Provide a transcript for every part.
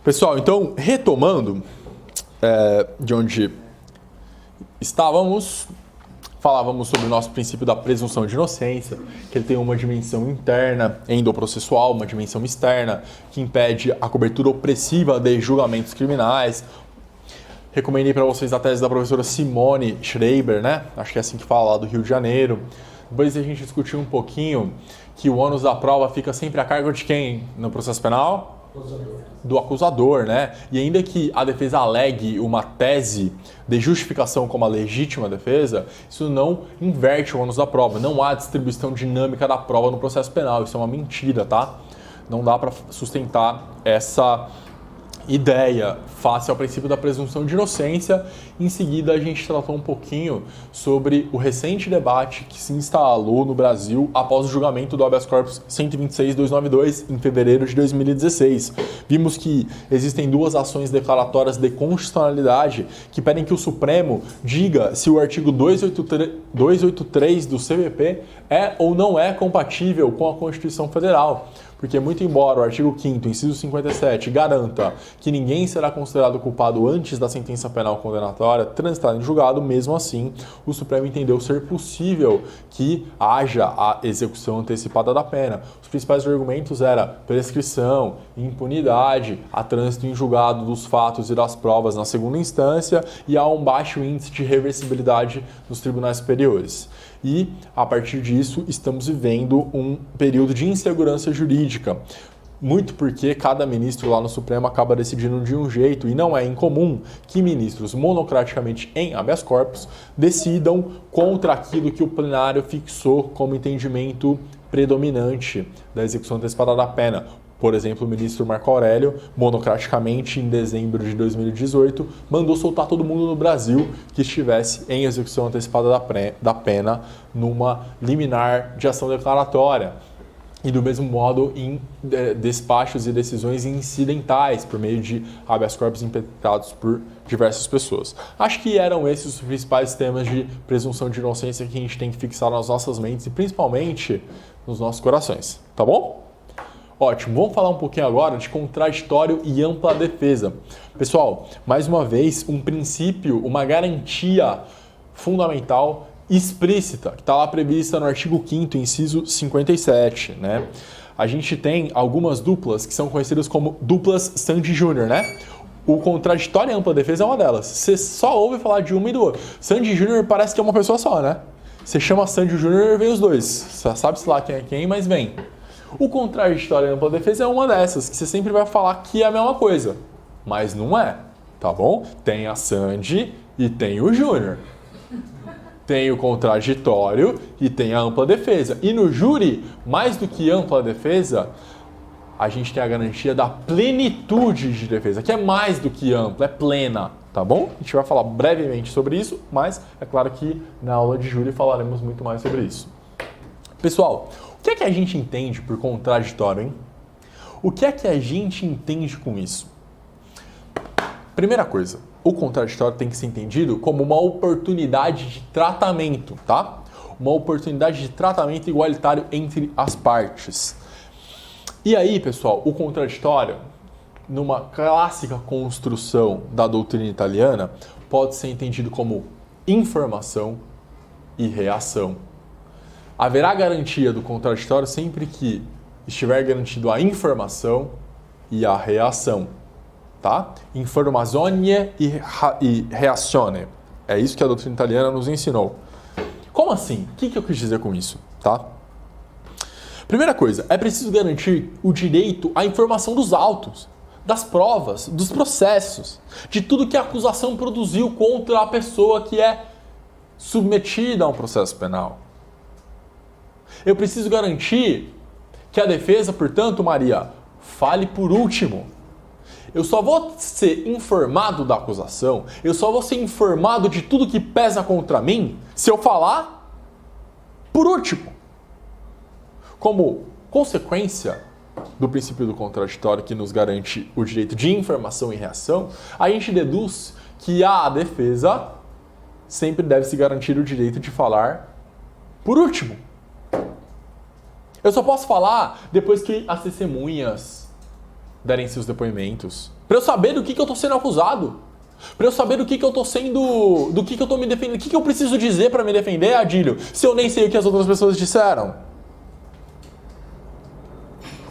Pessoal, então, retomando de onde estávamos, falávamos sobre o nosso princípio da presunção de inocência, que ele tem uma dimensão interna, endoprocessual, uma dimensão externa, que impede a cobertura opressiva de julgamentos criminais. Recomendei para vocês a tese da professora Simone Schreiber, né? Acho que é assim que fala, lá do Rio de Janeiro. Depois a gente discutiu um pouquinho que o ônus da prova fica sempre a cargo de quem no processo penal? Do acusador, né? E ainda que a defesa alegue uma tese de justificação como a legítima defesa, isso não inverte o ônus da prova. Não há distribuição dinâmica da prova no processo penal. Isso é uma mentira, tá? Não dá para sustentar essa ideia face ao princípio da presunção de inocência. Em seguida, a gente tratou um pouquinho sobre o recente debate que se instalou no Brasil após o julgamento do habeas corpus 126.292 em fevereiro de 2016. Vimos que existem duas ações declaratórias de constitucionalidade que pedem que o Supremo diga se o artigo 283 do CPP é ou não é compatível com a Constituição Federal. Porque muito embora o artigo 5º, inciso 57, garanta que ninguém será considerado culpado antes da sentença penal condenatória transitada em julgado, mesmo assim, o Supremo entendeu ser possível que haja a execução antecipada da pena. Os principais argumentos eram prescrição, impunidade, a trânsito em julgado dos fatos e das provas na segunda instância e há um baixo índice de reversibilidade nos tribunais superiores. E, a partir disso, estamos vivendo um período de insegurança jurídica. Muito porque cada ministro lá no Supremo acaba decidindo de um jeito e não é incomum que ministros monocraticamente em habeas corpus decidam contra aquilo que o plenário fixou como entendimento predominante da execução antecipada da pena. Por exemplo, o ministro Marco Aurélio, monocraticamente, em dezembro de 2018, mandou soltar todo mundo no Brasil que estivesse em execução antecipada da pena numa liminar de ação declaratória. E do mesmo modo em despachos e decisões incidentais, por meio de habeas corpus impetrados por diversas pessoas. Acho que eram esses os principais temas de presunção de inocência que a gente tem que fixar nas nossas mentes e principalmente nos nossos corações. Tá bom? Ótimo, vamos falar um pouquinho agora de contraditório e ampla defesa. Pessoal, mais uma vez, um princípio, uma garantia fundamental explícita, que está lá prevista no artigo 5º, inciso 57, né? A gente tem algumas duplas que são conhecidas como duplas Sandy Júnior, né? O contraditório e ampla defesa é uma delas. Você só ouve falar de uma e do outro. Sandy Júnior parece que é uma pessoa só, né? Você chama Sandy Júnior e vem os dois. Você sabe-se lá quem é quem, mas vem. O contraditório e ampla defesa é uma dessas, que você sempre vai falar que é a mesma coisa. Mas não é, tá bom? Tem a Sandy e tem o Júnior. Tem o contraditório e tem a ampla defesa. E no júri, mais do que ampla defesa, a gente tem a garantia da plenitude de defesa, que é mais do que ampla, é plena, tá bom? A gente vai falar brevemente sobre isso, mas é claro que na aula de júri falaremos muito mais sobre isso. Pessoal, o que é que a gente entende por contraditório, hein? O que é que a gente entende com isso? Primeira coisa, o contraditório tem que ser entendido como uma oportunidade de tratamento, tá? Uma oportunidade de tratamento igualitário entre as partes. E aí, pessoal, o contraditório, numa clássica construção da doutrina italiana, pode ser entendido como informação e reação. Haverá garantia do contraditório sempre que estiver garantido a informação e a reação, tá? Informazione e reazione. É isso que a doutrina italiana nos ensinou. Como assim? O que eu quis dizer com isso, tá? Primeira coisa, é preciso garantir o direito à informação dos autos, das provas, dos processos, de tudo que a acusação produziu contra a pessoa que é submetida a um processo penal. Eu preciso garantir que a defesa, portanto, Maria, fale por último. Eu só vou ser informado da acusação, eu só vou ser informado de tudo que pesa contra mim se eu falar por último. Como consequência do princípio do contraditório que nos garante o direito de informação e reação, a gente deduz que a defesa sempre deve se garantir o direito de falar por último. Eu só posso falar depois que as testemunhas derem seus depoimentos. Para eu saber do que eu tô sendo acusado. Para eu saber do que eu tô sendo... do que eu tô me defendendo. O que eu preciso dizer para me defender, Adílio, se eu nem sei o que as outras pessoas disseram?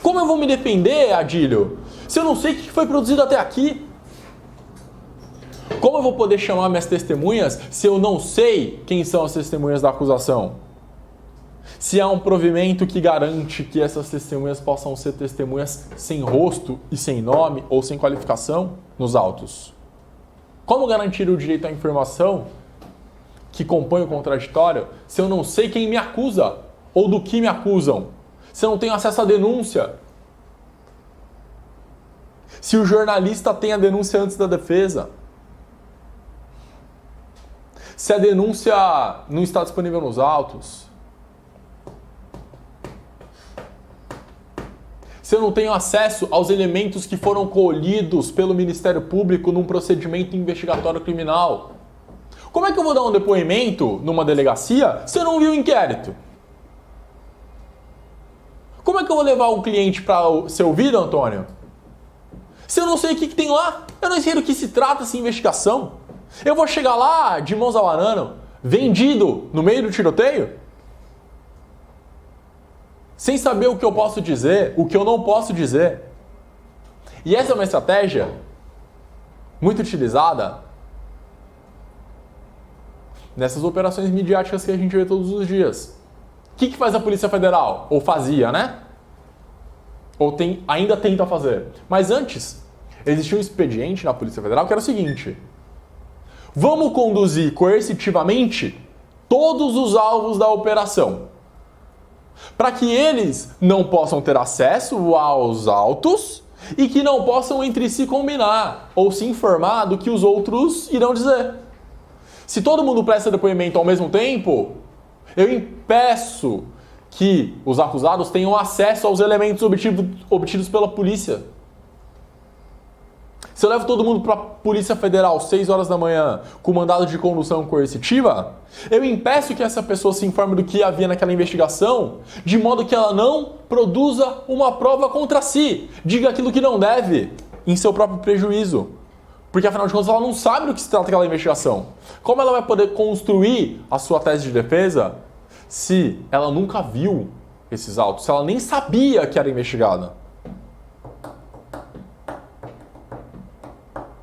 Como eu vou me defender, Adílio, se eu não sei o que foi produzido até aqui? Como eu vou poder chamar minhas testemunhas se eu não sei quem são as testemunhas da acusação? Se há um provimento que garante que essas testemunhas possam ser testemunhas sem rosto e sem nome ou sem qualificação nos autos? Como garantir o direito à informação que compõe o contraditório se eu não sei quem me acusa ou do que me acusam? Se eu não tenho acesso à denúncia? Se o jornalista tem a denúncia antes da defesa? Se a denúncia não está disponível nos autos? Se eu não tenho acesso aos elementos que foram colhidos pelo Ministério Público num procedimento investigatório criminal? Como é que eu vou dar um depoimento numa delegacia se eu não vi o inquérito? Como é que eu vou levar o cliente para ser ouvido, Antônio? Se eu não sei o que tem lá, eu não sei do que se trata essa investigação. Eu vou chegar lá de mãos ao arano, vendido no meio do tiroteio? Sem saber o que eu posso dizer, o que eu não posso dizer. E essa é uma estratégia muito utilizada nessas operações midiáticas que a gente vê todos os dias. O que faz a Polícia Federal? Ou fazia, né? Ou ainda tenta fazer. Mas antes, existia um expediente na Polícia Federal que era o seguinte: vamos conduzir coercitivamente todos os alvos da operação, para que eles não possam ter acesso aos autos e que não possam entre si combinar ou se informar do que os outros irão dizer. Se todo mundo presta depoimento ao mesmo tempo, eu impeço que os acusados tenham acesso aos elementos obtidos pela polícia. Se eu levo todo mundo para a Polícia Federal 6 horas da manhã com mandado de condução coercitiva, eu impeço que essa pessoa se informe do que havia naquela investigação, de modo que ela não produza uma prova contra si, diga aquilo que não deve, em seu próprio prejuízo. Porque, afinal de contas, ela não sabe do que se trata aquela investigação. Como ela vai poder construir a sua tese de defesa se ela nunca viu esses autos, se ela nem sabia que era investigada?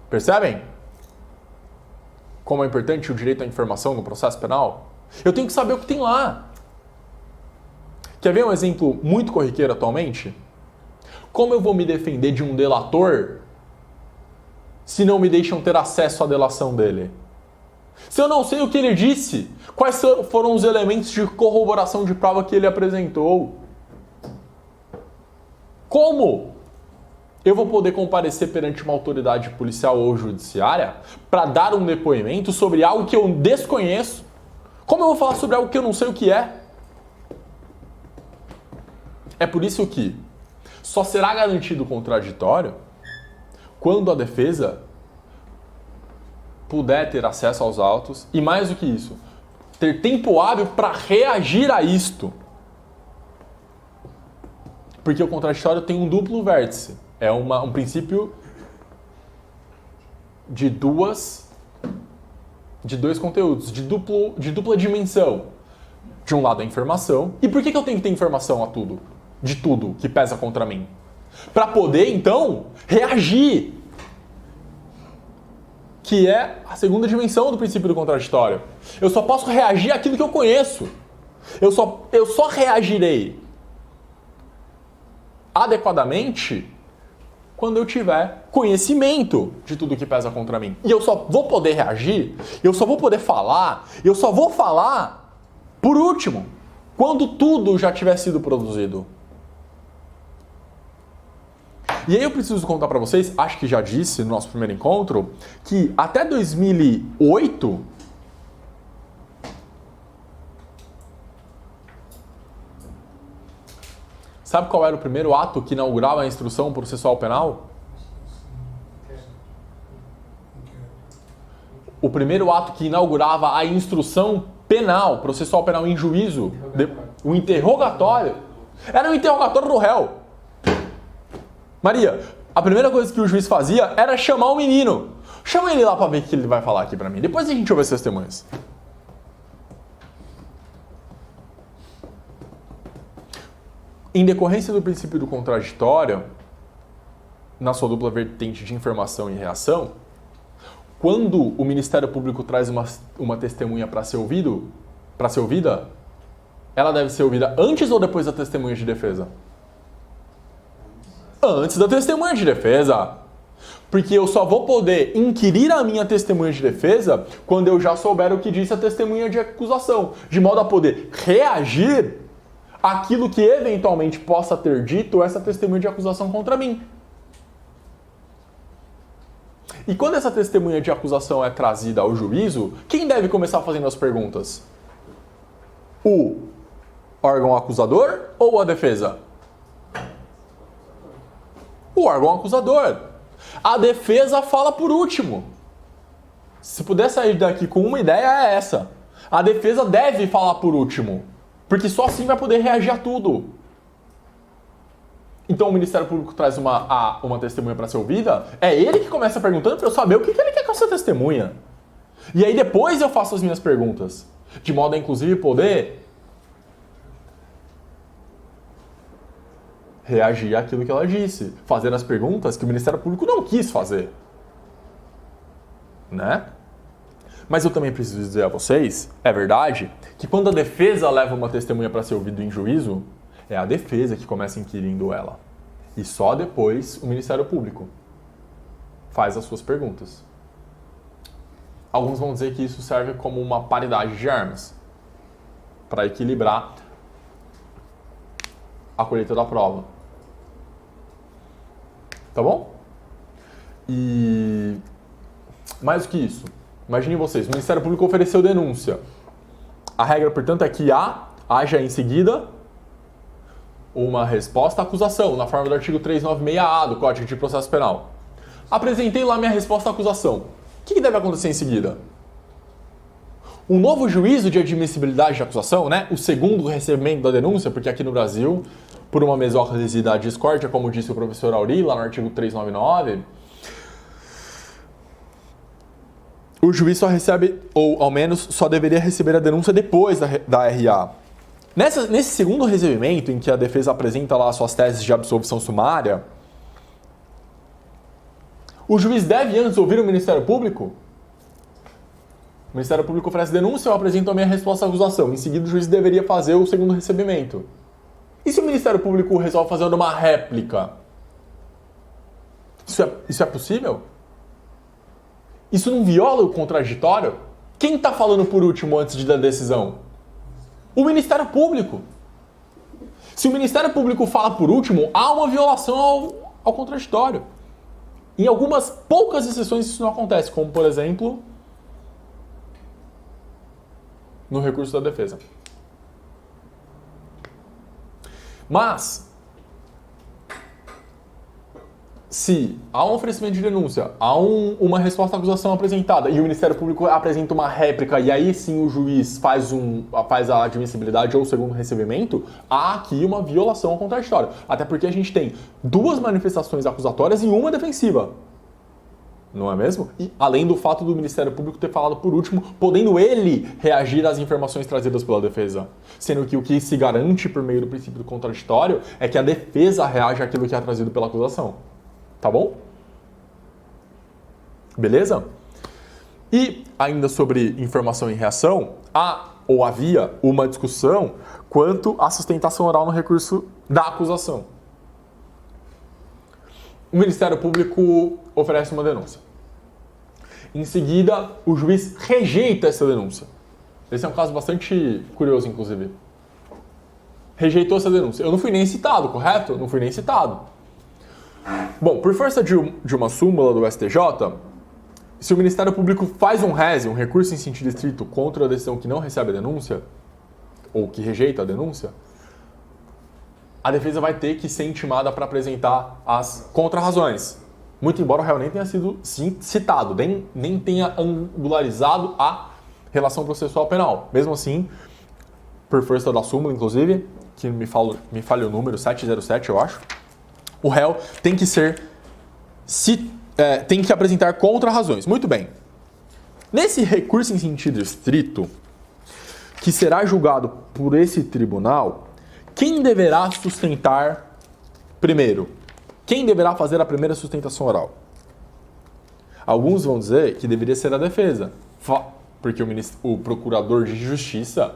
Percebem? Como é importante o direito à informação no processo penal? Eu tenho que saber o que tem lá. Quer ver um exemplo muito corriqueiro atualmente? Como eu vou me defender de um delator se não me deixam ter acesso à delação dele? Se eu não sei o que ele disse, quais foram os elementos de corroboração de prova que ele apresentou? Como eu vou poder comparecer perante uma autoridade policial ou judiciária para dar um depoimento sobre algo que eu desconheço? Como eu vou falar sobre algo que eu não sei o que é? É por isso que só será garantido o contraditório quando a defesa puder ter acesso aos autos e, mais do que isso, ter tempo hábil para reagir a isto. Porque o contraditório tem um duplo vértice. É um princípio de dois conteúdos, de dupla dimensão. De um lado a informação. E por que eu tenho que ter informação de tudo que pesa contra mim? Para poder, então, reagir. Que é a segunda dimensão do princípio do contraditório. Eu só posso reagir àquilo que eu conheço. Eu só reagirei adequadamente quando eu tiver conhecimento de tudo que pesa contra mim. E eu só vou poder reagir, eu só vou poder falar, eu só vou falar, por último, quando tudo já tiver sido produzido. E aí eu preciso contar para vocês, acho que já disse no nosso primeiro encontro, que até 2008... Sabe qual era o primeiro ato que inaugurava a instrução processual penal? O primeiro ato que inaugurava a instrução penal, processual penal em juízo, o interrogatório, era o interrogatório do réu. Maria, A primeira coisa que o juiz fazia era chamar o menino. Chama ele lá pra ver o que ele vai falar aqui pra mim. Depois a gente ouve as testemunhas. Em decorrência do princípio do contraditório, na sua dupla vertente de informação e reação, quando o Ministério Público traz uma testemunha para ser ouvida, ela deve ser ouvida antes ou depois da testemunha de defesa? Antes da testemunha de defesa. Porque eu só vou poder inquirir a minha testemunha de defesa quando eu já souber o que disse a testemunha de acusação, de modo a poder reagir àquilo que eventualmente possa ter dito essa testemunha de acusação contra mim. E quando essa testemunha de acusação é trazida ao juízo, quem deve começar fazendo as perguntas? O órgão acusador ou a defesa? O órgão acusador. A defesa fala por último. Se puder sair daqui com uma ideia, é essa. A defesa deve falar por último, porque só assim vai poder reagir a tudo. Então o Ministério Público traz uma testemunha para ser ouvida, é ele que começa perguntando para eu saber o que ele quer com essa testemunha. E aí depois eu faço as minhas perguntas, de modo a inclusive poder reagir àquilo que ela disse, fazer as perguntas que o Ministério Público não quis fazer. Né? Mas eu também preciso dizer a vocês, é verdade, que quando a defesa leva uma testemunha para ser ouvida em juízo, é a defesa que começa inquirindo ela. E só depois o Ministério Público faz as suas perguntas. Alguns vão dizer que isso serve como uma paridade de armas, para equilibrar a colheita da prova. Tá bom? E mais do que isso, imaginem vocês, o Ministério Público ofereceu denúncia. A regra, portanto, é que haja em seguida uma resposta à acusação, na forma do artigo 396-A do Código de Processo Penal. Apresentei lá minha resposta à acusação. O que deve acontecer em seguida? Um novo juízo de admissibilidade de acusação, né? O segundo recebimento da denúncia, porque aqui no Brasil, por uma mesóclise da discórdia, como disse o professor Auri, lá no artigo 399, o juiz só recebe, ou ao menos só deveria receber a denúncia depois da RA. Nesse segundo recebimento, em que a defesa apresenta lá suas teses de absolvição sumária, o juiz deve antes ouvir o Ministério Público? O Ministério Público oferece denúncia, eu apresento a minha resposta à acusação. Em seguida, o juiz deveria fazer o segundo recebimento. E se o Ministério Público resolve fazer uma réplica? Isso é possível? Isso não viola o contraditório? Quem está falando por último antes de dar decisão? O Ministério Público. Se o Ministério Público fala por último, há uma violação ao contraditório. Em algumas poucas exceções isso não acontece, como por exemplo, no recurso da defesa. Mas, se há um oferecimento de denúncia, há uma resposta à acusação apresentada e o Ministério Público apresenta uma réplica e aí sim o juiz faz a admissibilidade ou o segundo recebimento, há aqui uma violação ao contraditório. Até porque a gente tem duas manifestações acusatórias e uma defensiva. Não é mesmo? E além do fato do Ministério Público ter falado por último, podendo ele reagir às informações trazidas pela defesa. Sendo que o que se garante por meio do princípio do contraditório é que a defesa reage àquilo que é trazido pela acusação. Tá bom? Beleza? E ainda sobre informação e reação, havia uma discussão quanto à sustentação oral no recurso da acusação. O Ministério Público oferece uma denúncia. Em seguida, o juiz rejeita essa denúncia. Esse é um caso bastante curioso, inclusive. Rejeitou essa denúncia. Eu não fui nem citado, correto? Não fui nem citado. Bom, por força de uma súmula do STJ, se o Ministério Público faz um recurso em sentido estrito contra a decisão que não recebe a denúncia, ou que rejeita a denúncia, a defesa vai ter que ser intimada para apresentar as contrarrazões. Muito embora o réu nem tenha sido citado, nem tenha angularizado a relação processual penal. Mesmo assim, por força da súmula, inclusive, que me falha o número, 707, eu acho, o réu tem que ser tem que apresentar contra-razões. Muito bem. Nesse recurso em sentido estrito, que será julgado por esse tribunal, quem deverá sustentar primeiro? Quem deverá fazer a primeira sustentação oral? Alguns vão dizer que deveria ser a defesa, porque o procurador de justiça,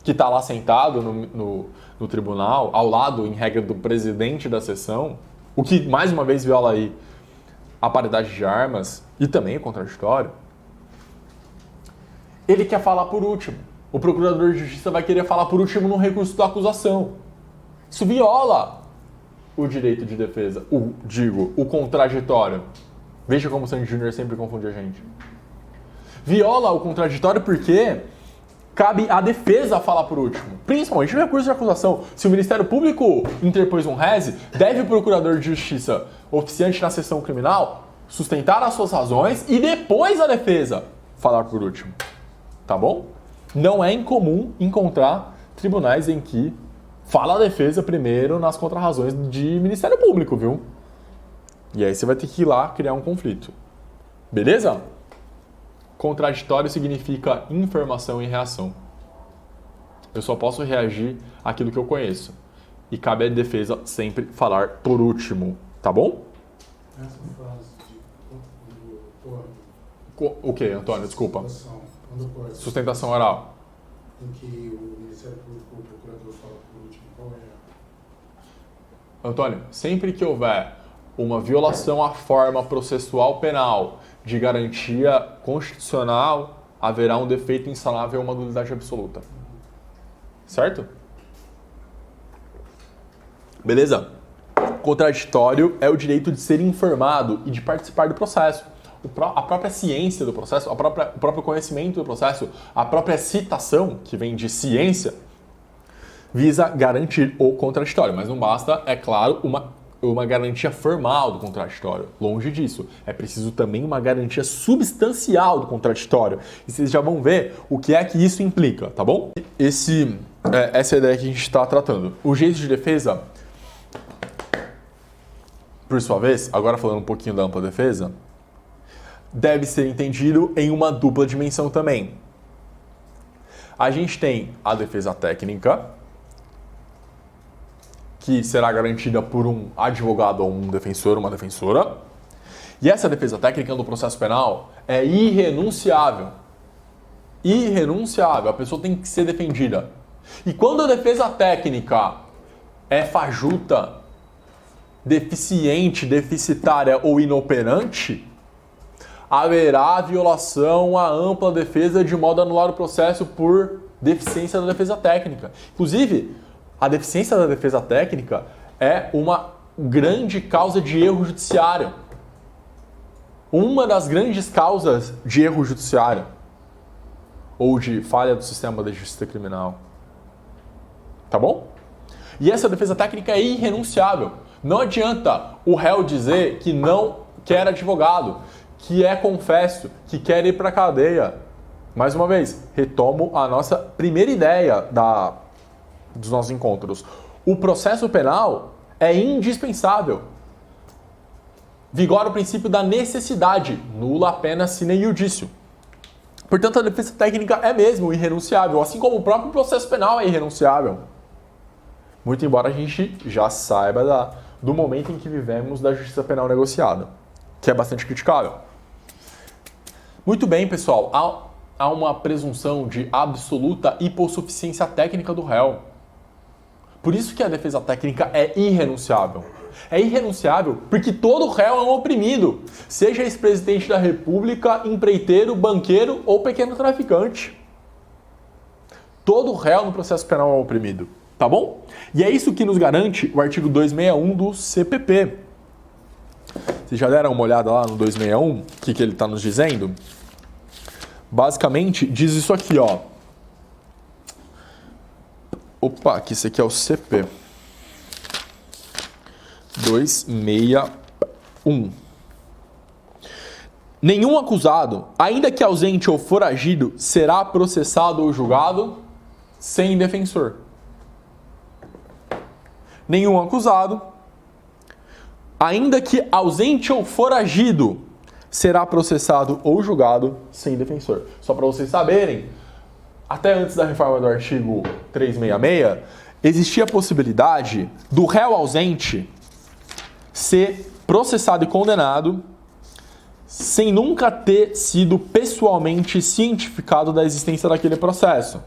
que está lá sentado no tribunal, ao lado, em regra, do presidente da sessão, o que mais uma vez viola aí a paridade de armas e também o contraditório, ele quer falar por último. O procurador de justiça vai querer falar por último no recurso da acusação. Isso viola o direito de defesa, o contraditório. Veja como o Sandy Júnior sempre confunde a gente. Viola o contraditório porque cabe à defesa falar por último. Principalmente no recurso de acusação. Se o Ministério Público interpôs um rese, deve o procurador de justiça, oficiante na sessão criminal, sustentar as suas razões e depois a defesa falar por último. Tá bom? Não é incomum encontrar tribunais em que fala a defesa primeiro nas contrarrazões de Ministério Público, viu? E aí você vai ter que ir lá criar um conflito. Beleza? Contraditório significa informação e reação. Eu só posso reagir àquilo que eu conheço. E cabe à defesa sempre falar por último. Tá bom? Essa frase O que, Antônio? Desculpa. Sustentação oral. Em que o Ministério Público, o procurador fala por último, qual é? Antônio, sempre que houver uma violação à forma processual penal de garantia constitucional, haverá um defeito insanável ou uma nulidade absoluta. Certo? Beleza? Contraditório é o direito de ser informado e de participar do processo. A própria ciência do processo, o próprio conhecimento do processo, a própria citação, que vem de ciência, visa garantir o contraditório. Mas não basta, é claro, uma garantia formal do contraditório. Longe disso. É preciso também uma garantia substancial do contraditório. E vocês já vão ver o que é que isso implica, tá bom? Essa é a ideia que a gente está tratando. O jeito de defesa, por sua vez, agora falando um pouquinho da ampla defesa, deve ser entendido em uma dupla dimensão também. A gente tem a defesa técnica, que será garantida por um advogado ou um defensor, uma defensora. E essa defesa técnica no processo penal é irrenunciável. Irrenunciável. A pessoa tem que ser defendida. E quando a defesa técnica é fajuta, deficiente, deficitária ou inoperante, haverá violação à ampla defesa de modo a anular o processo por deficiência da defesa técnica. Inclusive, a deficiência da defesa técnica é uma grande causa de erro judiciário. Uma das grandes causas de erro judiciário ou de falha do sistema da justiça criminal. Tá bom? E essa defesa técnica é irrenunciável. Não adianta o réu dizer que não quer advogado, que é confesso, que quer ir para a cadeia. Mais uma vez, retomo a nossa primeira ideia dos nossos encontros. O processo penal é indispensável. Vigora o princípio da necessidade, nula pena sine iudicio. Portanto, a defesa técnica é mesmo irrenunciável, assim como o próprio processo penal é irrenunciável. Muito embora a gente já saiba do momento em que vivemos da justiça penal negociada, que é bastante criticável. Muito bem, pessoal. Há uma presunção de absoluta hipossuficiência técnica do réu. Por isso que a defesa técnica é irrenunciável. É irrenunciável porque todo réu é um oprimido, seja ex-presidente da República, empreiteiro, banqueiro ou pequeno traficante. Todo réu no processo penal é um oprimido, tá bom? E é isso que nos garante o artigo 261 do CPP. Vocês já deram uma olhada lá no 261? O que ele está nos dizendo? Basicamente, diz isso aqui, ó. Opa, que esse aqui é o CP. 261. Nenhum acusado, ainda que ausente ou foragido, será processado ou julgado sem defensor. Nenhum acusado, ainda que ausente ou foragido, será processado ou julgado sem defensor. Só para vocês saberem, até antes da reforma do artigo 366, existia a possibilidade do réu ausente ser processado e condenado sem nunca ter sido pessoalmente cientificado da existência daquele processo.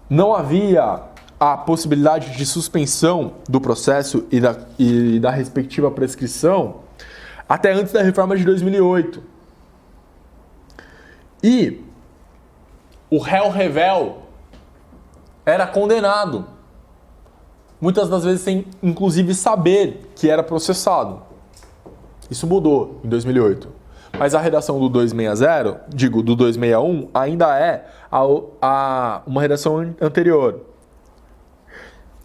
Não havia a possibilidade de suspensão do processo e da respectiva prescrição até antes da reforma de 2008. E o réu revel era condenado, muitas das vezes sem inclusive saber que era processado. Isso mudou em 2008. Mas a redação do 260, do 261, ainda é uma redação anterior.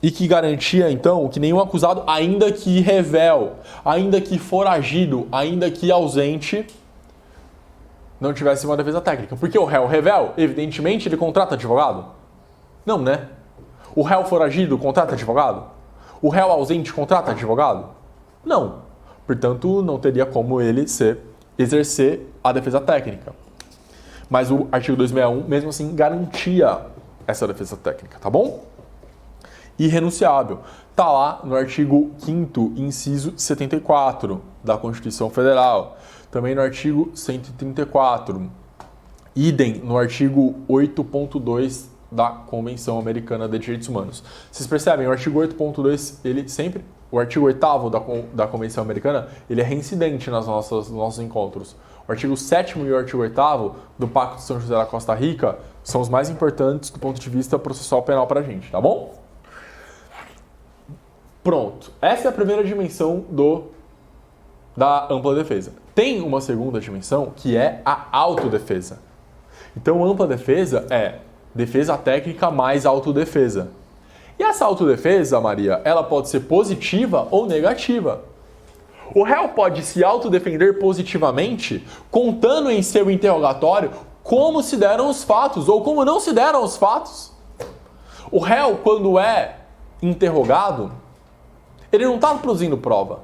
E que garantia, então, que nenhum acusado, ainda que revel, ainda que foragido, ainda que ausente, não tivesse uma defesa técnica. Porque o réu revel, evidentemente, ele contrata advogado? Não, né? O réu foragido contrata advogado? O réu ausente contrata advogado? Não. Portanto, não teria como ele exercer a defesa técnica. Mas o artigo 261, mesmo assim, garantia essa defesa técnica, tá bom? Irrenunciável. Está lá no artigo 5º, inciso 74 da Constituição Federal. Também no artigo 134. Idem no artigo 8.2 da Convenção Americana de Direitos Humanos. Vocês percebem, o artigo 8.2, ele sempre... O artigo 8º da Convenção Americana, ele é reincidente nos nossos encontros. O artigo 7º e o artigo 8º do Pacto de São José da Costa Rica são os mais importantes do ponto de vista processual penal para a gente, tá bom? Pronto. Essa é a primeira dimensão da ampla defesa. Tem uma segunda dimensão, que é a autodefesa. Então, ampla defesa é defesa técnica mais autodefesa. E essa autodefesa, Maria, ela pode ser positiva ou negativa. O réu pode se autodefender positivamente, contando em seu interrogatório como se deram os fatos ou como não se deram os fatos. O réu, quando é interrogado, ele não está produzindo prova.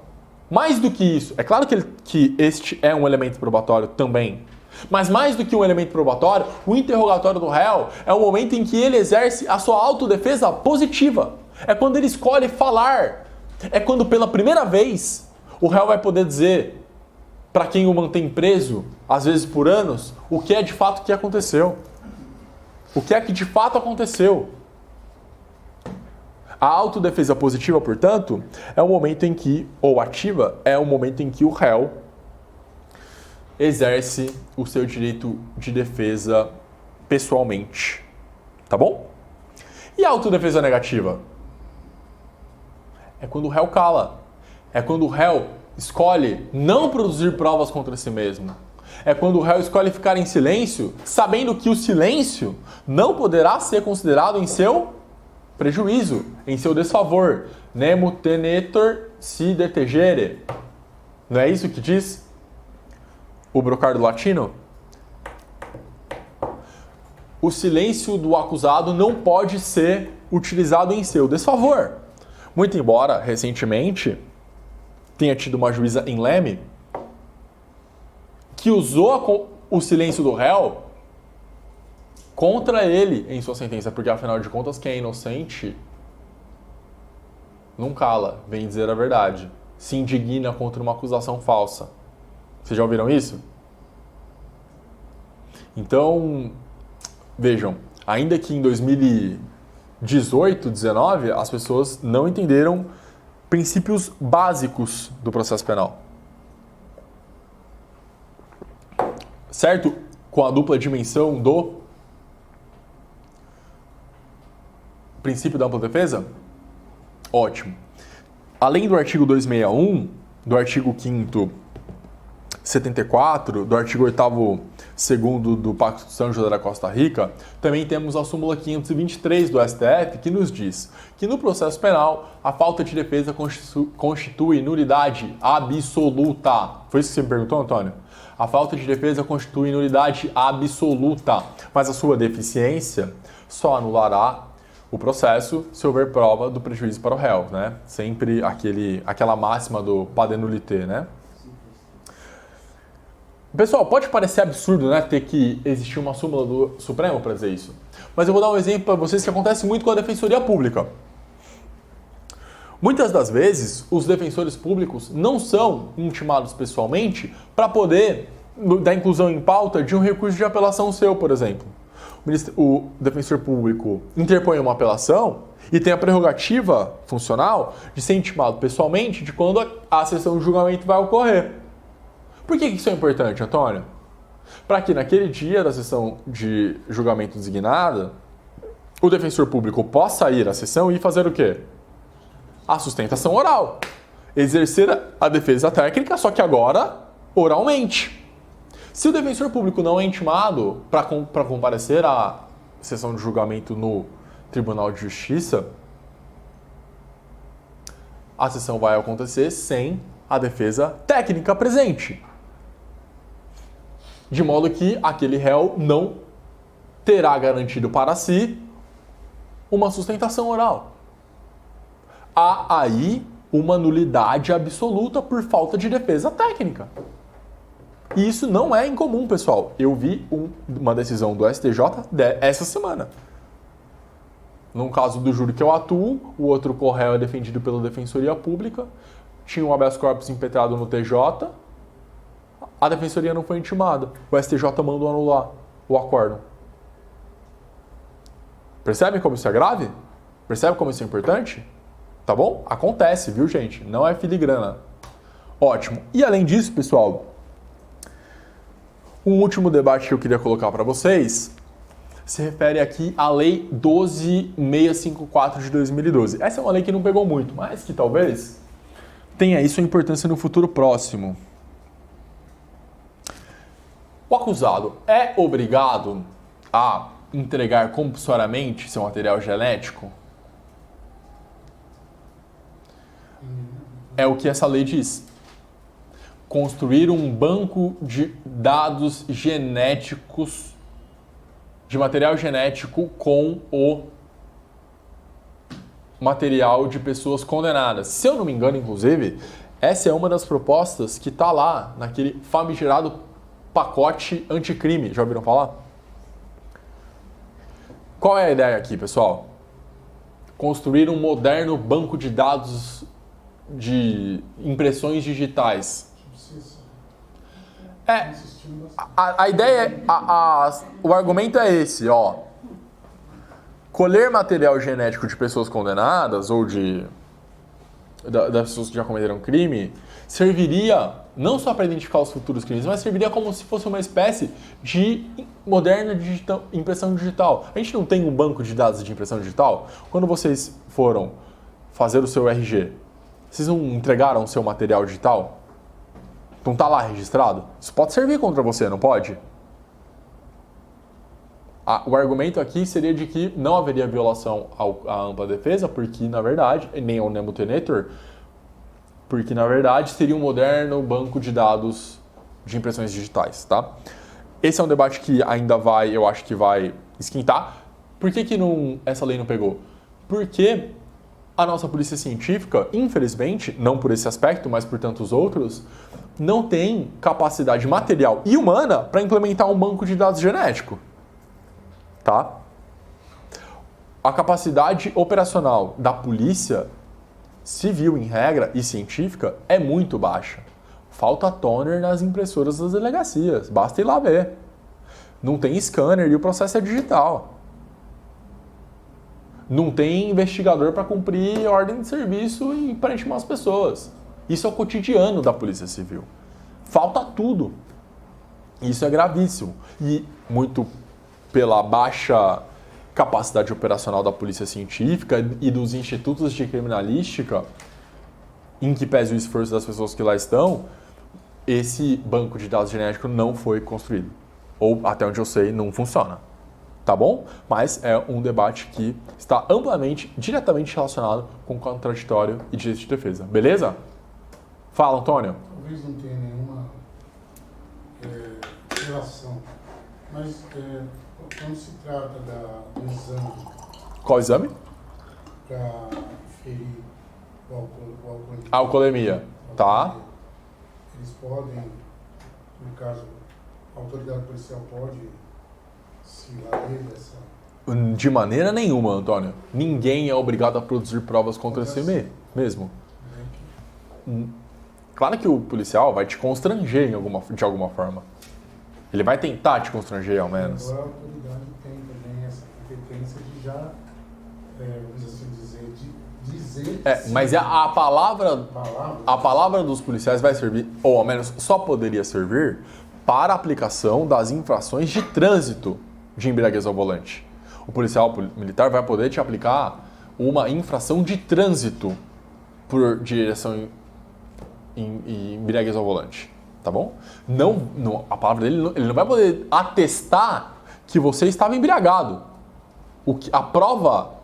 Mais do que isso, é claro que este é um elemento probatório também. Mas mais do que um elemento probatório, o interrogatório do réu é o momento em que ele exerce a sua autodefesa positiva. É quando ele escolhe falar. É quando pela primeira vez o réu vai poder dizer para quem o mantém preso, às vezes por anos, o que é de fato que aconteceu. O que é que de fato aconteceu. A autodefesa positiva, portanto, é o momento em que, ou ativa, é o momento em que o réu exerce o seu direito de defesa pessoalmente. Tá bom? E a autodefesa negativa? É quando o réu cala. É quando o réu escolhe não produzir provas contra si mesmo. É quando o réu escolhe ficar em silêncio, sabendo que o silêncio não poderá ser considerado em seu prejuízo, em seu desfavor. Nemo tenetur si detegere. Não é isso que diz o brocardo latino? O silêncio do acusado não pode ser utilizado em seu desfavor. Muito embora, recentemente, tenha tido uma juíza em Leme que usou o silêncio do réu contra ele em sua sentença, porque afinal de contas quem é inocente não cala, vem dizer a verdade, se indigna contra uma acusação falsa. Vocês já ouviram isso? Então, vejam, ainda que em 2018, 19, as pessoas não entenderam princípios básicos do processo penal. Certo? Com a dupla dimensão do princípio da ampla defesa? Ótimo. Além do artigo 261, do artigo 5º 74, do artigo 8º 2º do Pacto de São José da Costa Rica, também temos a súmula 523 do STF, que nos diz que no processo penal a falta de defesa constitui nulidade absoluta. Foi isso que você me perguntou, Antônio? A falta de defesa constitui nulidade absoluta, mas a sua deficiência só anulará o processo se houver prova do prejuízo para o réu, né? Sempre aquela máxima do pas nullité, né? Pessoal, pode parecer absurdo, né, ter que existir uma súmula do Supremo para dizer isso. Mas eu vou dar um exemplo para vocês que acontece muito com a Defensoria Pública. Muitas das vezes, os defensores públicos não são intimados pessoalmente para poder dar inclusão em pauta de um recurso de apelação seu, por exemplo. O defensor público interpõe uma apelação e tem a prerrogativa funcional de ser intimado pessoalmente de quando a sessão de julgamento vai ocorrer. Por que isso é importante, Antônio? Para que naquele dia da sessão de julgamento designada, o defensor público possa ir à sessão e fazer o quê? A sustentação oral. Exercer a defesa técnica, só que agora oralmente. Se o defensor público não é intimado para comparecer à sessão de julgamento no Tribunal de Justiça, a sessão vai acontecer sem a defesa técnica presente. De modo que aquele réu não terá garantido para si uma sustentação oral. Há aí uma nulidade absoluta por falta de defesa técnica. E isso não é incomum, pessoal. Eu vi uma decisão do STJ essa semana. Num caso do júri que eu atuo, o outro corréu é defendido pela Defensoria Pública, tinha um habeas corpus impetrado no TJ, a Defensoria não foi intimada. O STJ mandou anular o acórdão. Percebem como isso é grave? Percebe como isso é importante? Tá bom? Acontece, viu, gente? Não é filigrana. Ótimo. E além disso, pessoal, um último debate que eu queria colocar para vocês se refere aqui à Lei 12.654 de 2012. Essa é uma lei que não pegou muito, mas que talvez tenha aí sua importância no futuro próximo. O acusado é obrigado a entregar compulsoriamente seu material genético? É o que essa lei diz. Construir um banco de dados genéticos, de material genético com o material de pessoas condenadas. Se eu não me engano, inclusive, essa é uma das propostas que está lá naquele famigerado pacote anticrime. Já ouviram falar? Qual é a ideia aqui, pessoal? Construir um moderno banco de dados de impressões digitais. A ideia, o argumento é esse, ó. Colher material genético de pessoas condenadas ou das pessoas que já cometeram crime serviria não só para identificar os futuros crimes, mas serviria como se fosse uma espécie de moderna impressão digital. A gente não tem um banco de dados de impressão digital? Quando vocês foram fazer o seu RG, vocês não entregaram o seu material digital? Não está lá registrado? Isso pode servir contra você, não pode? O argumento aqui seria de que não haveria violação à ampla defesa, porque, na verdade, nem ao nemo tenetur, porque, na verdade, seria um moderno banco de dados de impressões digitais, tá? Esse é um debate que ainda eu acho que vai esquentar. Por que essa lei não pegou? Porque a nossa polícia científica, infelizmente, não por esse aspecto, mas por tantos outros, não tem capacidade material e humana para implementar um banco de dados genético. Tá? A capacidade operacional da polícia civil, em regra, e científica é muito baixa. Falta toner nas impressoras das delegacias. Basta ir lá ver. Não tem scanner e o processo é digital. Não tem investigador para cumprir ordem de serviço e para intimar as pessoas. Isso é o cotidiano da Polícia Civil. Falta tudo. Isso é gravíssimo. E muito pela baixa capacidade operacional da Polícia Científica e dos institutos de criminalística, em que pese o esforço das pessoas que lá estão, esse banco de dados genético não foi construído. Ou, até onde eu sei, não funciona. Tá bom? Mas é um debate que está diretamente relacionado com o contraditório e direito de defesa. Beleza? Fala, Antônio. Talvez não tenha nenhuma relação, mas quando se trata do exame Qual exame? Para ferir o alcoolismo. A alcoolemia. Tá. Eles podem, no caso, a autoridade policial pode se valer dessa... De maneira nenhuma, Antônio. Ninguém é obrigado a produzir provas contra si mesmo. Claro que o policial vai te constranger de alguma forma. Ele vai tentar te constranger, ao menos. Agora a autoridade tem também essa competência de já, vamos assim dizer... Mas a palavra dos policiais vai servir, ou ao menos só poderia servir, para a aplicação das infrações de trânsito de embriaguez ao volante. O policial militar vai poder te aplicar uma infração de trânsito por direção em embriaguez ao volante, tá bom? Não, a palavra dele, ele não vai poder atestar que você estava embriagado. A prova,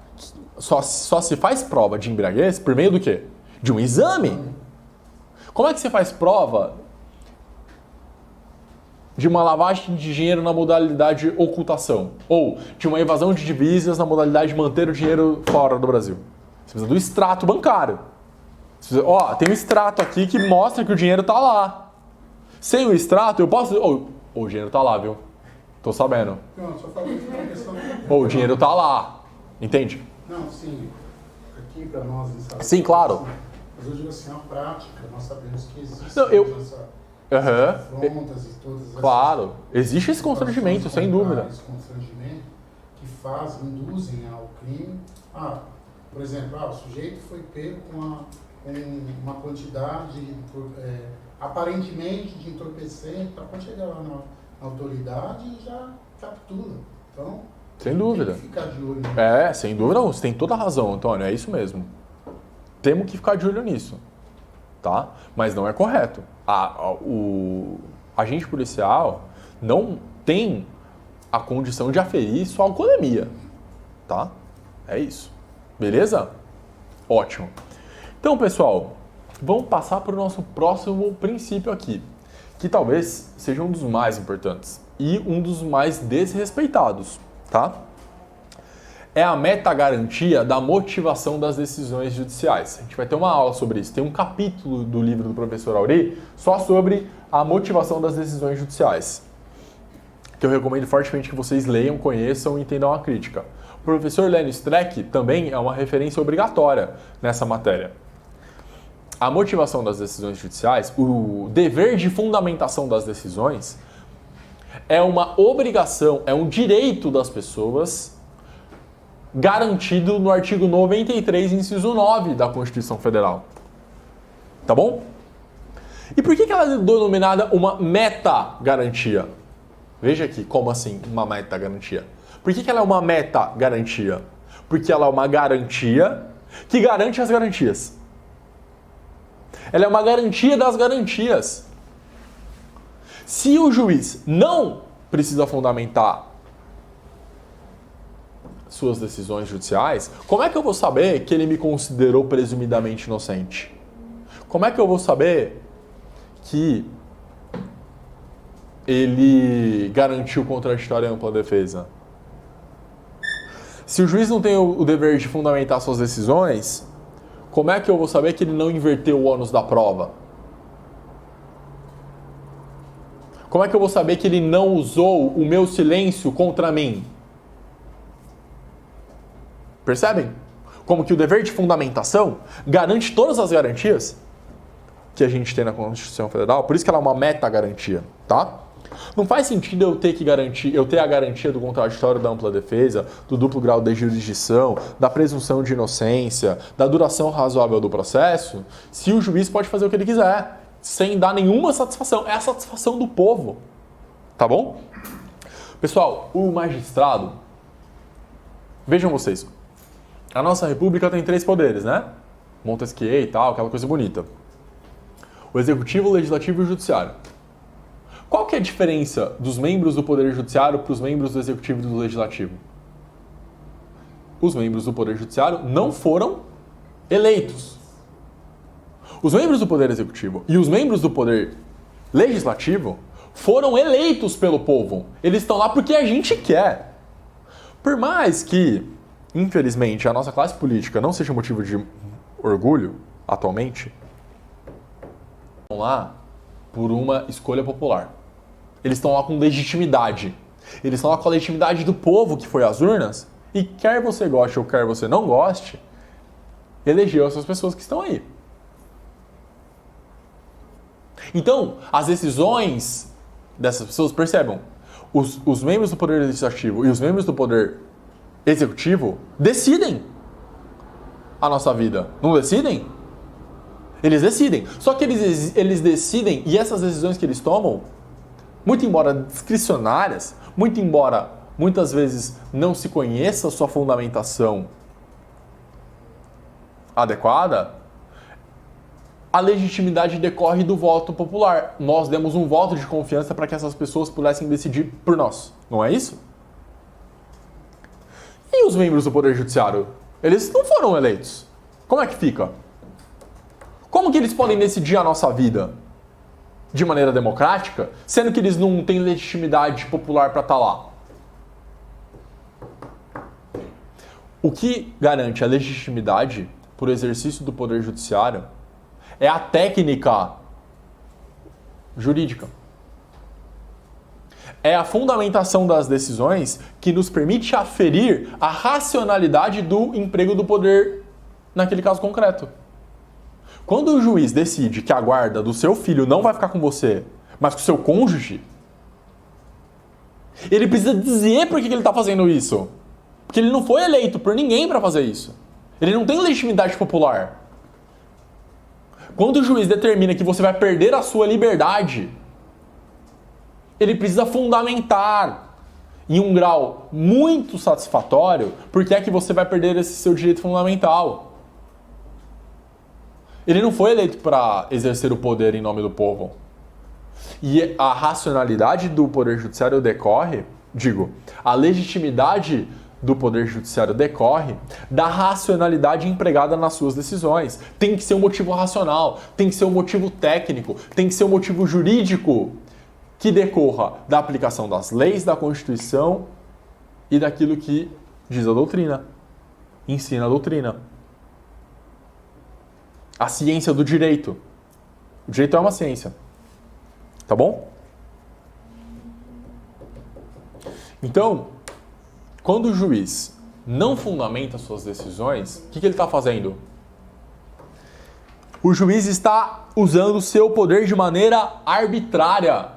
só se faz prova de embriaguez por meio do quê? De um exame. Como é que você faz prova de uma lavagem de dinheiro na modalidade ocultação? Ou de uma evasão de divisas na modalidade de manter o dinheiro fora do Brasil? Você precisa do extrato bancário. Tem um extrato aqui que mostra que o dinheiro tá lá. Sem o extrato, eu posso... o dinheiro tá lá, viu? Tô sabendo. Não, só falando que é uma questão... O dinheiro tá lá. Entende? Não, sim. Aqui para nós... Sim, claro. Mas eu digo assim, a prática, nós sabemos que existe afrontas e todas essas... Claro. Existe esse constrangimento, sem dúvida. Esse constrangimento que induzem ao crime. Por exemplo, o sujeito foi pego com uma quantidade aparentemente de entorpecente, pode chegar lá na autoridade e já captura. Então, sem dúvida. Tem que ficar de olho. Sem dúvida, você tem toda a razão, Antônio, é isso mesmo. Temos que ficar de olho nisso, tá? Mas não é correto. O agente policial não tem a condição de aferir sua alcoolemia, tá? É isso. Beleza? Ótimo. Então, pessoal, vamos passar para o nosso próximo princípio aqui, que talvez seja um dos mais importantes e um dos mais desrespeitados, tá? É a metagarantia da motivação das decisões judiciais. A gente vai ter uma aula sobre isso. Tem um capítulo do livro do professor Auri só sobre a motivação das decisões judiciais, que eu recomendo fortemente que vocês leiam, conheçam e entendam a crítica. O professor Lênio Streck também é uma referência obrigatória nessa matéria. A motivação das decisões judiciais, o dever de fundamentação das decisões, é uma obrigação, é um direito das pessoas garantido no artigo 93, inciso 9 da Constituição Federal. Tá bom? E por que ela é denominada uma meta-garantia? Veja aqui, como assim uma meta-garantia? Por que ela é uma meta-garantia? Porque ela é uma garantia que garante as garantias. Ela é uma garantia das garantias. Se o juiz não precisa fundamentar suas decisões judiciais, como é que eu vou saber que ele me considerou presumidamente inocente? Como é que eu vou saber que ele garantiu contraditória e ampla defesa? Se o juiz não tem o dever de fundamentar suas decisões, como é que eu vou saber que ele não inverteu o ônus da prova? Como é que eu vou saber que ele não usou o meu silêncio contra mim? Percebem? Como que o dever de fundamentação garante todas as garantias que a gente tem na Constituição Federal, por isso que ela é uma meta-garantia, tá? Não faz sentido eu ter a garantia do contraditório, da ampla defesa, do duplo grau de jurisdição, da presunção de inocência, da duração razoável do processo, se o juiz pode fazer o que ele quiser, sem dar nenhuma satisfação. É a satisfação do povo, tá bom? Pessoal, o magistrado, vejam vocês, a nossa república tem 3 poderes, né? Montesquieu e tal, aquela coisa bonita. O executivo, o legislativo e o judiciário. Qual que é a diferença dos membros do Poder Judiciário para os membros do Executivo e do Legislativo? Os membros do Poder Judiciário não foram eleitos. Os membros do Poder Executivo e os membros do Poder Legislativo foram eleitos pelo povo. Eles estão lá porque a gente quer. Por mais que infelizmente, a nossa classe política não seja motivo de orgulho, atualmente, estão lá por uma escolha popular. Eles estão lá com legitimidade. Eles estão lá com a legitimidade do povo que foi às urnas e quer você goste ou quer você não goste, elegeu essas pessoas que estão aí. Então, as decisões dessas pessoas, percebam, os membros do Poder Legislativo e os membros do Poder Executivo decidem a nossa vida. Não decidem? Eles decidem. Só que eles decidem e essas decisões que eles tomam, muito embora discricionárias, muito embora muitas vezes não se conheça a sua fundamentação adequada, a legitimidade decorre do voto popular. Nós demos um voto de confiança para que essas pessoas pudessem decidir por nós. Não é isso? E os membros do Poder Judiciário? Eles não foram eleitos. Como é que fica? Como que eles podem decidir a nossa vida de maneira democrática, sendo que eles não têm legitimidade popular para estar lá? O que garante a legitimidade por exercício do Poder Judiciário é a técnica jurídica. É a fundamentação das decisões que nos permite aferir a racionalidade do emprego do poder naquele caso concreto. Quando o juiz decide que a guarda do seu filho não vai ficar com você, mas com o seu cônjuge, ele precisa dizer por que ele está fazendo isso. Porque ele não foi eleito por ninguém para fazer isso. Ele não tem legitimidade popular. Quando o juiz determina que você vai perder a sua liberdade, ele precisa fundamentar em um grau muito satisfatório porque é que você vai perder esse seu direito fundamental. Ele não foi eleito para exercer o poder em nome do povo. E a racionalidade do Poder Judiciário decorre, a legitimidade do Poder Judiciário decorre da racionalidade empregada nas suas decisões. Tem que ser um motivo racional, tem que ser um motivo técnico, tem que ser um motivo jurídico que decorra da aplicação das leis, da Constituição e daquilo que diz a doutrina, ensina a doutrina. A ciência do direito. O direito é uma ciência. Tá bom? Então, quando o juiz não fundamenta suas decisões, o que ele está fazendo? O juiz está usando o seu poder de maneira arbitrária.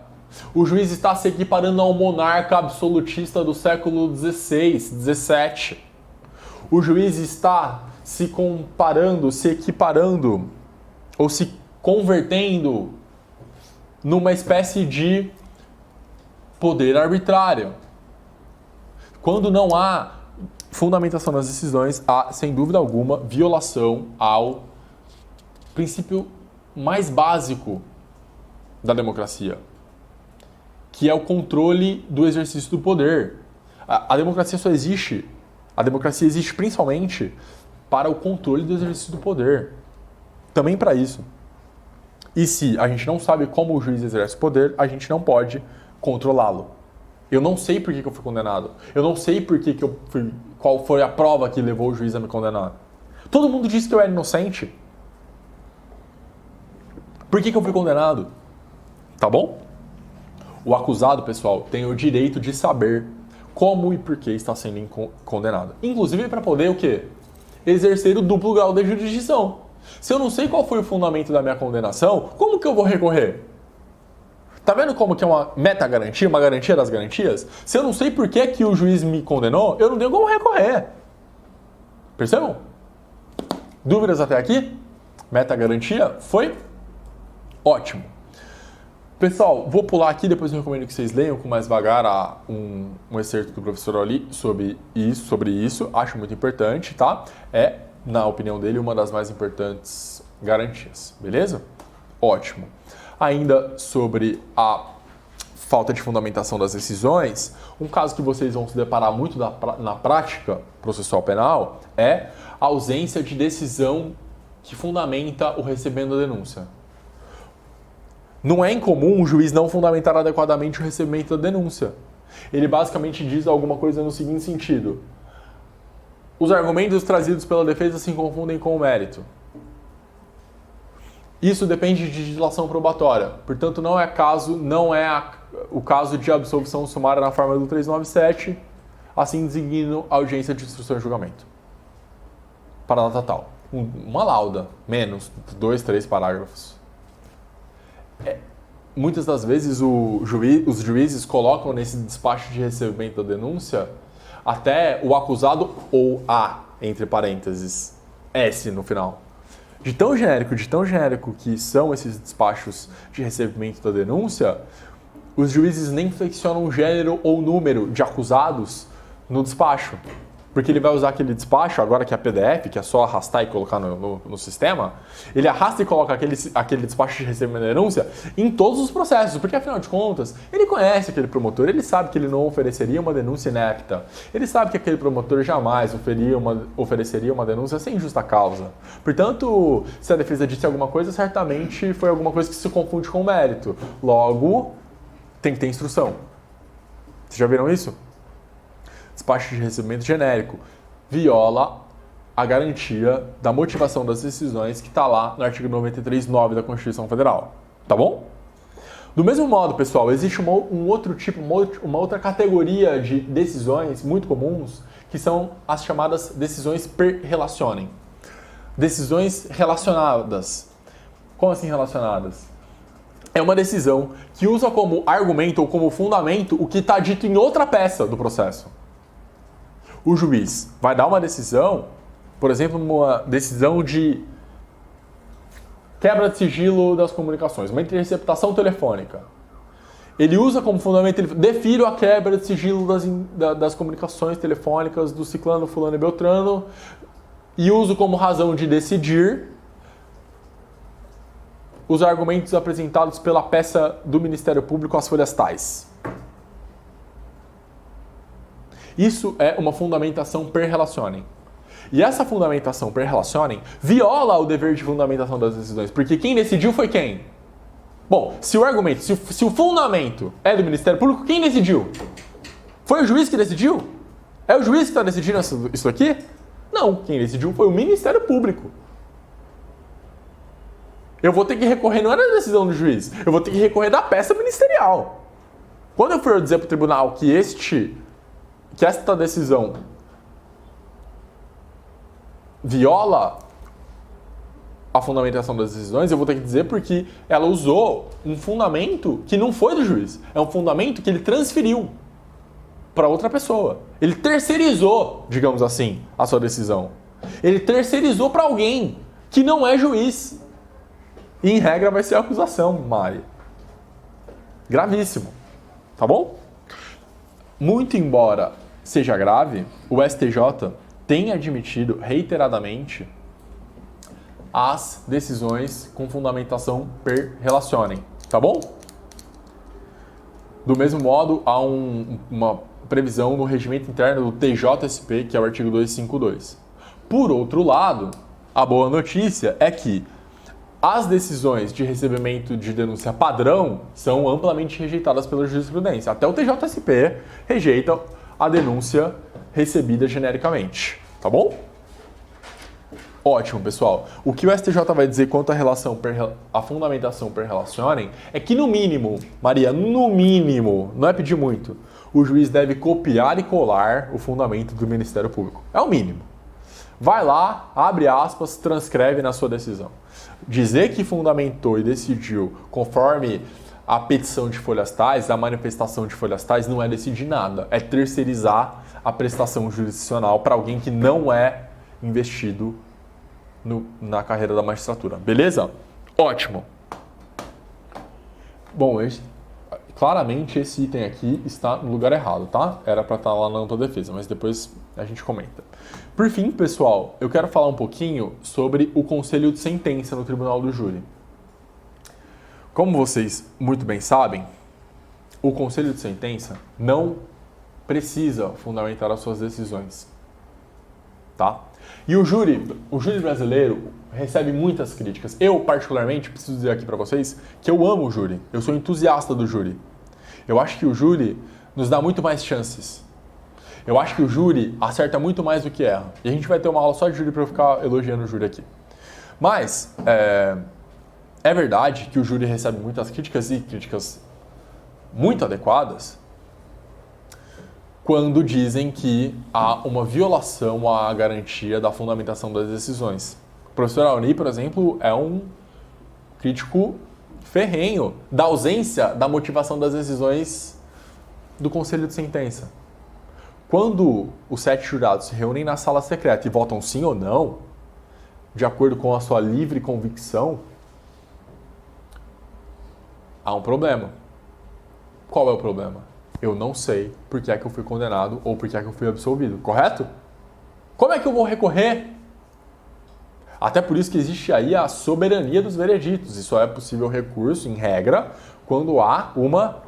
O juiz está se equiparando ao monarca absolutista do século XVI, XVII. O juiz está se comparando, se equiparando ou se convertendo numa espécie de poder arbitrário. Quando não há fundamentação nas decisões, há, sem dúvida alguma, violação ao princípio mais básico da democracia, que é o controle do exercício do poder. A democracia só existe, a democracia existe principalmente para o controle do exercício do poder. Também para isso. E se a gente não sabe como o juiz exerce o poder, a gente não pode controlá-lo. Eu não sei por que eu fui condenado. Eu não sei por que eu fui, qual foi a prova que levou o juiz a me condenar. Todo mundo disse que eu era inocente. Por que eu fui condenado? Tá bom? O acusado, pessoal, tem o direito de saber como e por que está sendo condenado. Inclusive para poder o quê? Exercer o duplo grau de jurisdição. Se eu não sei qual foi o fundamento da minha condenação, como que eu vou recorrer? Tá vendo como que é uma meta-garantia, uma garantia das garantias? Se eu não sei por que o juiz me condenou, eu não tenho como recorrer. Percebam? Dúvidas até aqui? Meta-garantia foi? Ótimo. Pessoal, vou pular aqui, depois eu recomendo que vocês leiam com mais vagar um excerto do professor Ali sobre isso. Acho muito importante, tá? É, na opinião dele, uma das mais importantes garantias. Beleza? Ótimo. Ainda sobre a falta de fundamentação das decisões, um caso que vocês vão se deparar muito na prática processual penal é a ausência de decisão que fundamenta o recebimento da denúncia. Não é incomum o juiz não fundamentar adequadamente o recebimento da denúncia. Ele basicamente diz alguma coisa no seguinte sentido: os argumentos trazidos pela defesa se confundem com o mérito. Isso depende de dilação probatória. Portanto, não é o caso de absolvição sumária na forma do 397, assim designando a audiência de instrução e julgamento. Para data tal. Uma lauda, menos 2, 3 parágrafos. Muitas das vezes os juízes colocam nesse despacho de recebimento da denúncia até o acusado ou a, entre parênteses, S no final. De tão genérico que são esses despachos de recebimento da denúncia, os juízes nem flexionam o gênero ou número de acusados no despacho. Porque ele vai usar aquele despacho, agora que é PDF, que é só arrastar e colocar no sistema, ele arrasta e coloca aquele despacho de recebimento da denúncia em todos os processos, porque afinal de contas, ele conhece aquele promotor, ele sabe que ele não ofereceria uma denúncia inepta, ele sabe que aquele promotor jamais ofereceria uma denúncia sem justa causa. Portanto, se a defesa disse alguma coisa, certamente foi alguma coisa que se confunde com o mérito. Logo, tem que ter instrução. Vocês já viram isso? Despacho de recebimento genérico viola a garantia da motivação das decisões que está lá no artigo 93.9 da Constituição Federal. Tá bom? Do mesmo modo, pessoal, existe um outro tipo, uma outra categoria de decisões muito comuns, que são as chamadas decisões per relacionem. Decisões relacionadas. Como assim relacionadas? É uma decisão que usa como argumento ou como fundamento o que está dito em outra peça do processo. O juiz vai dar uma decisão, por exemplo, uma decisão de quebra de sigilo das comunicações, uma interceptação telefônica. Ele usa como fundamento, ele defiro a quebra de sigilo das comunicações telefônicas do ciclano, fulano e beltrano, e uso como razão de decidir os argumentos apresentados pela peça do Ministério Público às folhas tais. Isso é uma fundamentação per relacionem. E essa fundamentação per relacionem viola o dever de fundamentação das decisões, porque quem decidiu foi quem? Bom, se o fundamento é do Ministério Público, quem decidiu? Foi o juiz que decidiu? É o juiz que está decidindo isso aqui? Não, quem decidiu foi o Ministério Público. Eu vou ter que recorrer, não é da decisão do juiz, eu vou ter que recorrer da peça ministerial. Quando eu for dizer para o tribunal que esta decisão viola a fundamentação das decisões, eu vou ter que dizer porque ela usou um fundamento que não foi do juiz. É um fundamento que ele transferiu para outra pessoa. Ele terceirizou, digamos assim, a sua decisão. Ele terceirizou para alguém que não é juiz. E, em regra, vai ser a acusação, Mari. Gravíssimo. Tá bom? Muito embora seja grave, o STJ tem admitido reiteradamente as decisões com fundamentação per relacionem, tá bom? Do mesmo modo, há uma previsão no regimento interno do TJSP, que é o artigo 252. Por outro lado, a boa notícia é que as decisões de recebimento de denúncia padrão são amplamente rejeitadas pela jurisprudência. Até o TJSP rejeita a denúncia recebida genericamente. Tá bom? Ótimo, pessoal. O que o STJ vai dizer quanto à fundamentação per relacionem é que, no mínimo, Maria, no mínimo, não é pedir muito, o juiz deve copiar e colar o fundamento do Ministério Público. É o mínimo. Vai lá, abre aspas, transcreve na sua decisão. Dizer que fundamentou e decidiu conforme a petição de folhas tais, a manifestação de folhas tais, não é decidir nada. É terceirizar a prestação jurisdicional para alguém que não é investido na carreira da magistratura. Beleza? Ótimo. Bom, claramente esse item aqui está no lugar errado, tá? Era para estar lá na ampla defesa, mas depois a gente comenta. Por fim, pessoal, eu quero falar um pouquinho sobre o conselho de sentença no Tribunal do Júri. Como vocês muito bem sabem, o conselho de sentença não precisa fundamentar as suas decisões, tá? E o júri brasileiro recebe muitas críticas. Eu, particularmente, preciso dizer aqui para vocês que eu amo o júri. Eu sou entusiasta do júri. Eu acho que o júri nos dá muito mais chances. Eu acho que o júri acerta muito mais do que erra. E a gente vai ter uma aula só de júri para eu ficar elogiando o júri aqui. Mas é verdade que o júri recebe muitas críticas e críticas muito adequadas quando dizem que há uma violação à garantia da fundamentação das decisões. O professor Aoni, por exemplo, é um crítico ferrenho da ausência da motivação das decisões do conselho de sentença. Quando os 7 jurados se reúnem na sala secreta e votam sim ou não, de acordo com a sua livre convicção, há um problema. Qual é o problema? Eu não sei por que é que eu fui condenado ou por que é que eu fui absolvido, correto? Como é que eu vou recorrer? Até por isso que existe aí a soberania dos vereditos. E só é possível recurso, em regra, quando há uma,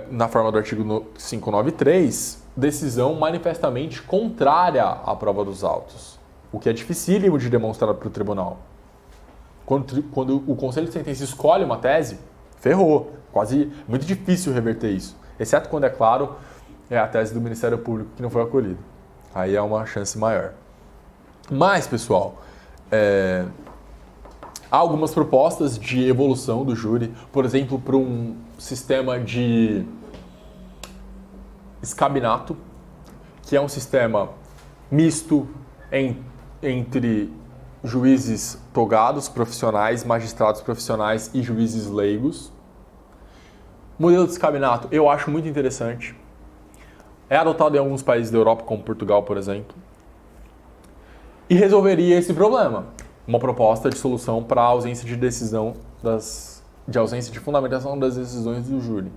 na forma do artigo 593, decisão manifestamente contrária à prova dos autos. O que é dificílimo de demonstrar para o tribunal. Quando o conselho de sentença escolhe uma tese, ferrou. Quase muito difícil reverter isso. Exceto quando, é claro, é a tese do Ministério Público que não foi acolhida. Aí é uma chance maior. Mas, pessoal, há algumas propostas de evolução do júri, por exemplo, para um sistema de escabinato, que é um sistema misto entre juízes togados profissionais, magistrados profissionais e juízes leigos. O modelo de escabinato eu acho muito interessante. É adotado em alguns países da Europa, como Portugal, por exemplo. E resolveria esse problema. Uma proposta de solução para a ausência de decisão de ausência de fundamentação das decisões do júri.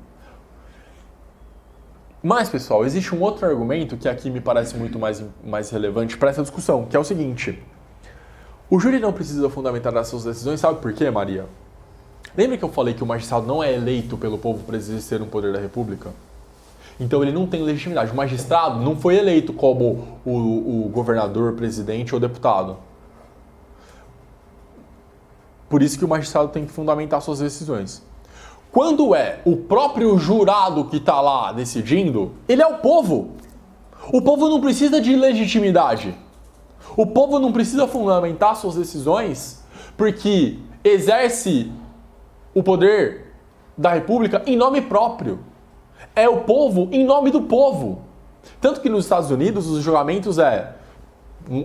Mas, pessoal, existe um outro argumento que aqui me parece muito mais relevante para essa discussão, que é o seguinte. O júri não precisa fundamentar as suas decisões, sabe por quê, Maria? Lembra que eu falei que o magistrado não é eleito pelo povo para exercer um poder da República? Então ele não tem legitimidade. O magistrado não foi eleito como o governador, presidente ou deputado. Por isso que o magistrado tem que fundamentar suas decisões. Quando é o próprio jurado que está lá decidindo, ele é o povo. O povo não precisa de legitimidade. O povo não precisa fundamentar suas decisões porque exerce o poder da República em nome próprio. É o povo em nome do povo. Tanto que nos Estados Unidos os julgamentos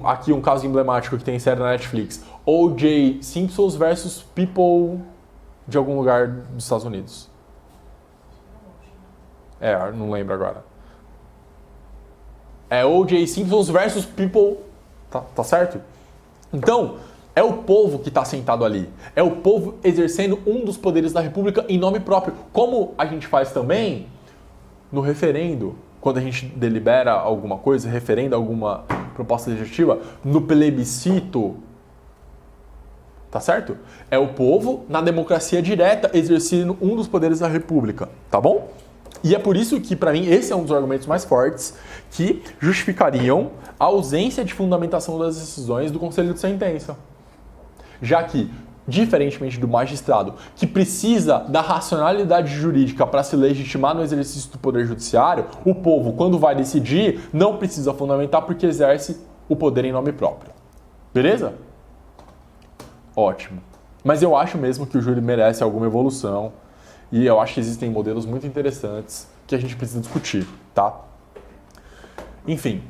aqui um caso emblemático que tem série na Netflix, O.J. Simpson versus People de algum lugar dos Estados Unidos. Não lembro agora. É O.J. Simpson versus People, tá certo? Então, é o povo que está sentado ali. É o povo exercendo um dos poderes da República em nome próprio. Como a gente faz também no referendo, quando a gente delibera alguma coisa, referenda alguma proposta legislativa, no plebiscito, tá certo? É o povo, na democracia direta, exercendo um dos poderes da República, tá bom? E é por isso que, para mim, esse é um dos argumentos mais fortes que justificariam a ausência de fundamentação das decisões do Conselho de Sentença. Já que, diferentemente do magistrado, que precisa da racionalidade jurídica para se legitimar no exercício do poder judiciário, o povo, quando vai decidir, não precisa fundamentar porque exerce o poder em nome próprio. Beleza? Ótimo. Mas eu acho mesmo que o júri merece alguma evolução e eu acho que existem modelos muito interessantes que a gente precisa discutir, tá? Enfim,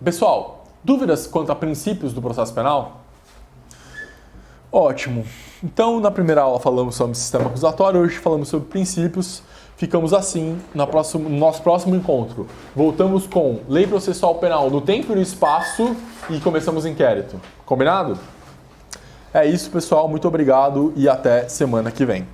pessoal, dúvidas quanto a princípios do processo penal? Ótimo. Então, na primeira aula falamos sobre sistema acusatório, hoje falamos sobre princípios. Ficamos assim no nosso próximo encontro. Voltamos com lei processual penal no tempo e no espaço e começamos inquérito. Combinado? É isso, pessoal. Muito obrigado e até semana que vem.